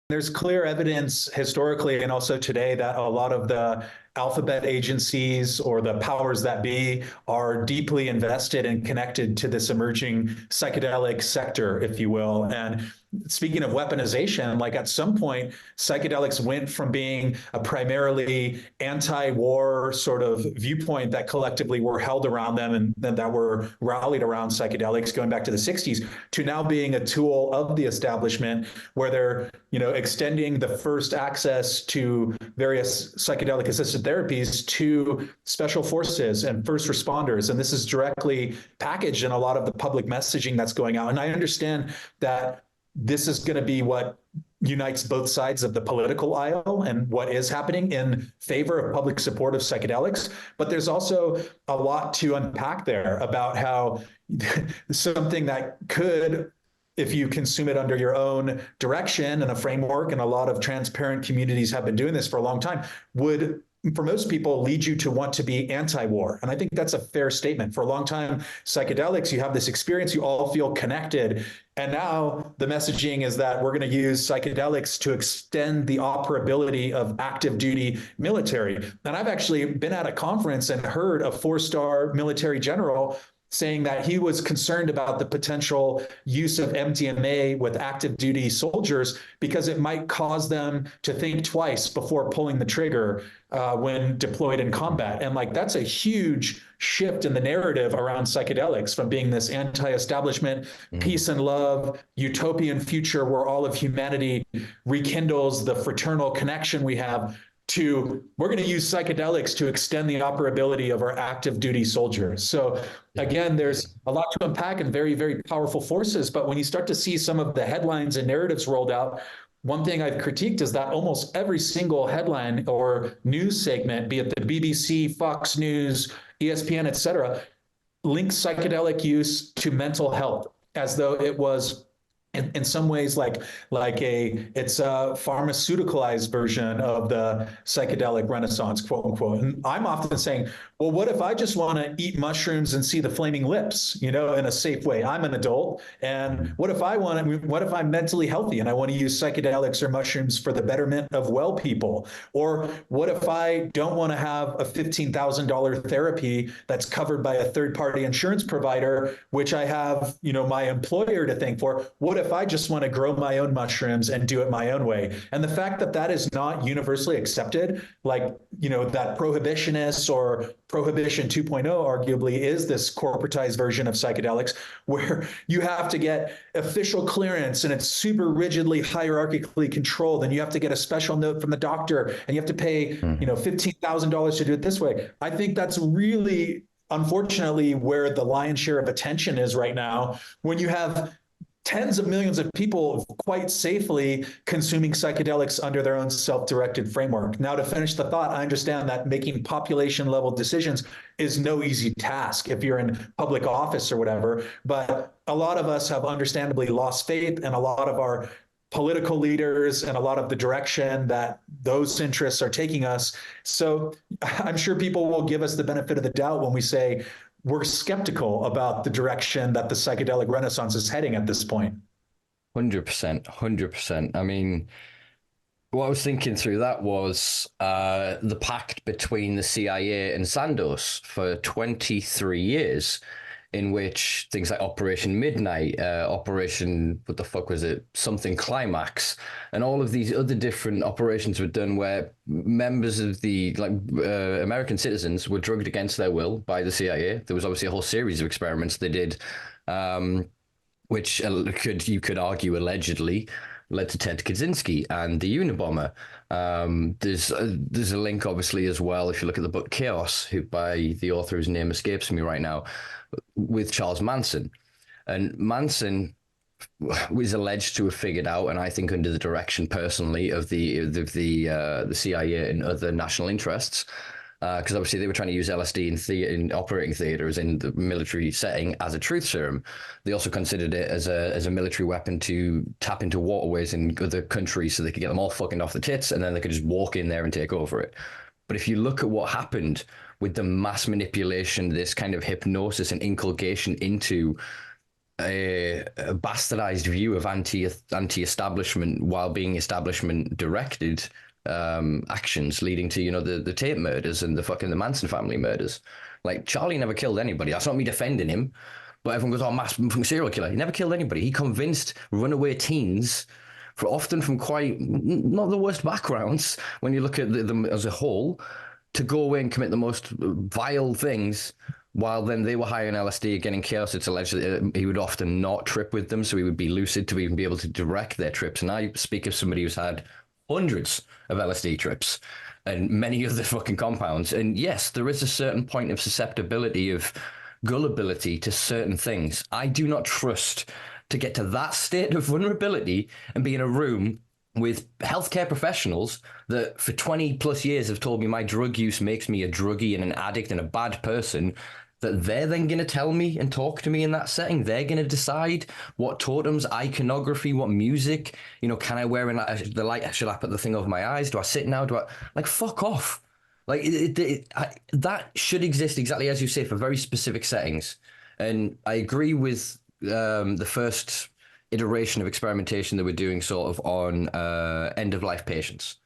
there's clear evidence historically and also today that a lot of the alphabet agencies or the powers that be are deeply invested and connected to this emerging psychedelic sector, if you will. And speaking of weaponization, like at some point, psychedelics went from being a primarily anti-war sort of viewpoint that collectively were held around them and that were rallied around psychedelics going back to the 60s to now being a tool of the establishment where they're, extending the first access to various psychedelic assisted therapies to special forces and first responders. And this is directly packaged in a lot of the public messaging that's going out. And I understand that this is going to be what unites both sides of the political aisle and what is happening in favor of public support of psychedelics. But there's also a lot to unpack there about how something that could, if you consume it under your own direction and a framework, and a lot of transparent communities have been doing this for a long time, would for most people lead you to want to be anti-war. And I think that's a fair statement. For a long time, psychedelics, you have this experience, you all feel connected. And now the messaging is that we're going to use psychedelics to extend the operability of active duty military. And I've actually been at a conference and heard a 4-star military general saying that he was concerned about the potential use of MDMA with active duty soldiers because it might cause them to think twice before pulling the trigger when deployed in combat. And like, that's a huge shift in the narrative around psychedelics from being this anti-establishment, peace and love, utopian future where all of humanity rekindles the fraternal connection we have to we're going to use psychedelics to extend the operability of our active duty soldiers. So again, there's a lot to unpack and very, very powerful forces. But when you start to see some of the headlines and narratives rolled out, one thing I've critiqued is that almost every single headline or news segment, be it the BBC, Fox News, ESPN, et cetera, links psychedelic use to mental health as though it was in some ways it's a pharmaceuticalized version of the psychedelic renaissance, quote unquote. And I'm often saying, well, what if I just want to eat mushrooms and see the flaming lips, in a safe way? I'm an adult. And what if I'm mentally healthy and I want to use psychedelics or mushrooms for the betterment of well people? Or what if I don't want to have a $15,000 therapy that's covered by a third-party insurance provider, which I have, my employer to thank for? What if I just want to grow my own mushrooms and do it my own way? And the fact that that is not universally accepted, that prohibitionists or Prohibition 2.0 arguably is this corporatized version of psychedelics where you have to get official clearance and it's super rigidly hierarchically controlled and you have to get a special note from the doctor and you have to pay, $15,000 to do it this way. I think that's really, unfortunately, where the lion's share of attention is right now when you have tens of millions of people quite safely consuming psychedelics under their own self-directed framework. Now, to finish the thought, I understand that making population-level decisions is no easy task if you're in public office or whatever, but a lot of us have understandably lost faith, and a lot of our political leaders and a lot of the direction that those interests are taking us. So I'm sure people will give us the benefit of the doubt when we say, we're skeptical about the direction that the psychedelic renaissance is heading at this point. 100%, 100%. I mean, what I was thinking through that was the pact between the CIA and Sandoz for 23 years, in which things like Operation Midnight, Operation, what the fuck was it? Something Climax, and all of these other different operations were done where members of the American citizens were drugged against their will by the CIA. There was obviously a whole series of experiments they did, which you could argue allegedly led to Ted Kaczynski and the Unabomber. There's a link obviously as well if you look at the book Chaos, who by the author whose name escapes me right now, with Charles Manson. And Manson was alleged to have figured out, and I think under the direction personally of the CIA and other national interests, because obviously they were trying to use LSD in operating theaters in the military setting as a truth serum. They also considered it as a military weapon to tap into waterways in other countries so they could get them all fucking off the tits, and then they could just walk in there and take over it. But if you look at what happened with the mass manipulation, this kind of hypnosis and inculcation into a bastardized view of anti-establishment while being establishment directed actions leading to, the Tate murders and the Manson family murders. Like, Charlie never killed anybody. That's not me defending him, but everyone goes, oh, mass serial killer. He never killed anybody. He convinced runaway teens, often from quite not the worst backgrounds when you look at them as a whole, to go away and commit the most vile things, while then they were high on LSD, getting chaos. It's alleged that he would often not trip with them, so he would be lucid to even be able to direct their trips. And I speak of somebody who's had hundreds of LSD trips and many other fucking compounds. And yes, there is a certain point of susceptibility, of gullibility to certain things. I do not trust to get to that state of vulnerability and be in a room with healthcare professionals that for 20 plus years have told me my drug use makes me a druggie and an addict and a bad person, that they're then going to tell me and talk to me in that setting. They're going to decide what totems, iconography, what music, can I wear the light? Should I put the thing over my eyes? Do I sit now? Like, fuck off. Like, that should exist exactly as you say for very specific settings. And I agree with the first iteration of experimentation that we're doing sort of on end-of-life patients,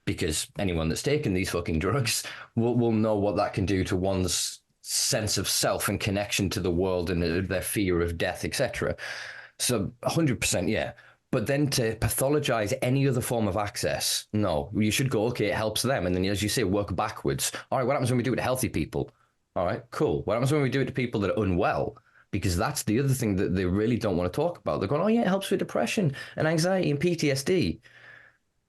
because anyone that's taken these fucking drugs will know what that can do to one's sense of self and connection to the world and their fear of death, etc. So 100%, yeah. But then to pathologize any other form of access, no. You should go, okay, it helps them. And then, as you say, work backwards. All right, what happens when we do it to healthy people? All right, cool. What happens when we do it to people that are unwell? Because that's the other thing that they really don't want to talk about. They're going, oh, yeah, it helps with depression and anxiety and PTSD.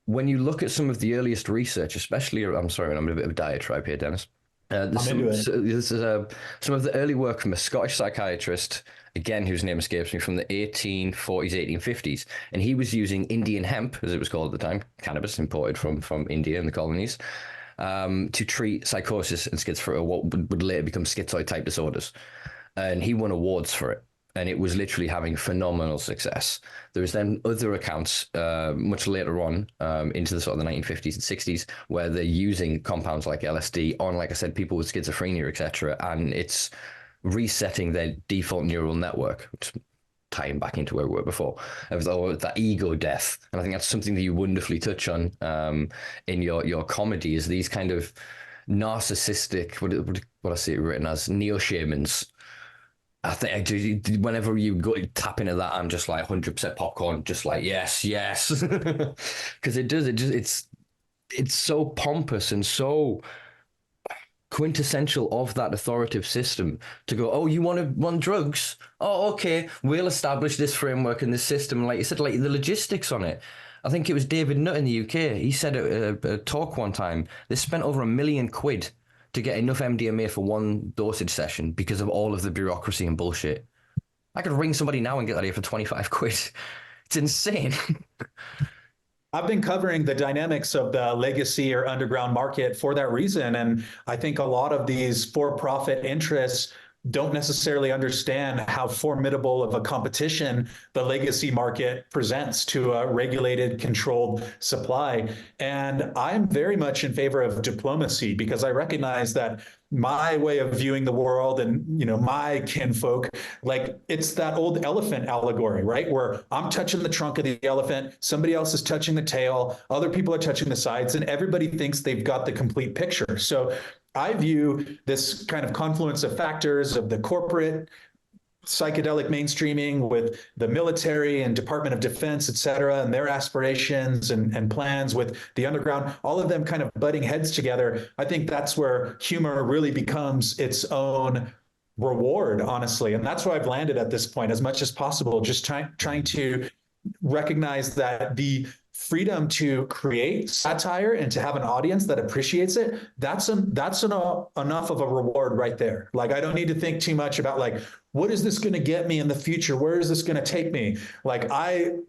When you look at some of the earliest research, especially, I'm sorry, I'm in a bit of a diatribe here, Dennis. Some of the early work from a Scottish psychiatrist, again, whose name escapes me, from the 1840s, 1850s. And he was using Indian hemp, as it was called at the time, cannabis imported from India and the colonies, to treat psychosis and schizophrenia, what would later become schizoid-type disorders. And he won awards for it. And it was literally having phenomenal success. There was then other accounts much later on into the sort of the 1950s and 60s where they're using compounds like LSD on, like I said, people with schizophrenia, etc. And it's resetting their default neural network, which tying back into where we were before, of that ego death. And I think that's something that you wonderfully touch on in your comedy, is these kind of narcissistic, what I see it written as, neo-shamans. I think I do. Whenever you go tap into that, I'm just like 100% popcorn, just like yes, because it's so pompous and so quintessential of that authoritative system to go, oh, you want drugs? Oh, okay, we'll establish this framework and this system. Like you said, like the logistics on it. I think it was David Nutt in the UK. He said at a talk one time, they spent over £1 million to get enough MDMA for one dosage session because of all of the bureaucracy and bullshit. I could ring somebody now and get that here for 25 quid. It's insane. I've been covering the dynamics of the legacy or underground market for that reason. And I think a lot of these for-profit interests don't necessarily understand how formidable of a competition the legacy market presents to a regulated, controlled supply. And I'm very much in favor of diplomacy, because I recognize that my way of viewing the world and, my kinfolk, like it's that old elephant allegory, right? Where I'm touching the trunk of the elephant, somebody else is touching the tail, other people are touching the sides, and everybody thinks they've got the complete picture. So I view this kind of confluence of factors of the corporate psychedelic mainstreaming with the military and Department of Defense, et cetera, and their aspirations and plans with the underground, all of them kind of butting heads together. I think that's where humor really becomes its own reward, honestly. And that's where I've landed at this point, as much as possible, just trying to recognize that the freedom to create satire and to have an audience that appreciates it, that's enough of a reward right there. Like, I don't need to think too much about like, what is this going to get me in the future? Where is this going to take me? Like,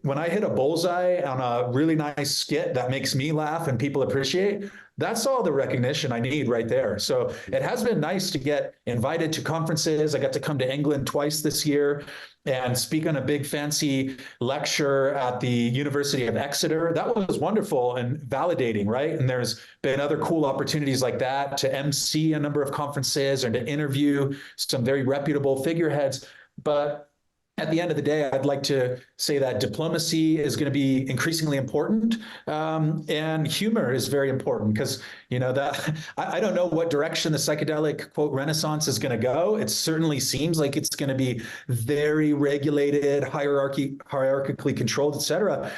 when I hit a bullseye on a really nice skit that makes me laugh and people appreciate, that's all the recognition I need right there. So it has been nice to get invited to conferences. I got to come to England twice this year and speak on a big fancy lecture at the University of Exeter. That was wonderful and validating, right? And there's been other cool opportunities like that to MC a number of conferences and to interview some very reputable figureheads. But at the end of the day, I'd like to say that diplomacy is going to be increasingly important, and humor is very important because that I don't know what direction the psychedelic quote renaissance is going to go. It certainly seems like it's going to be very regulated, hierarchically controlled, et cetera.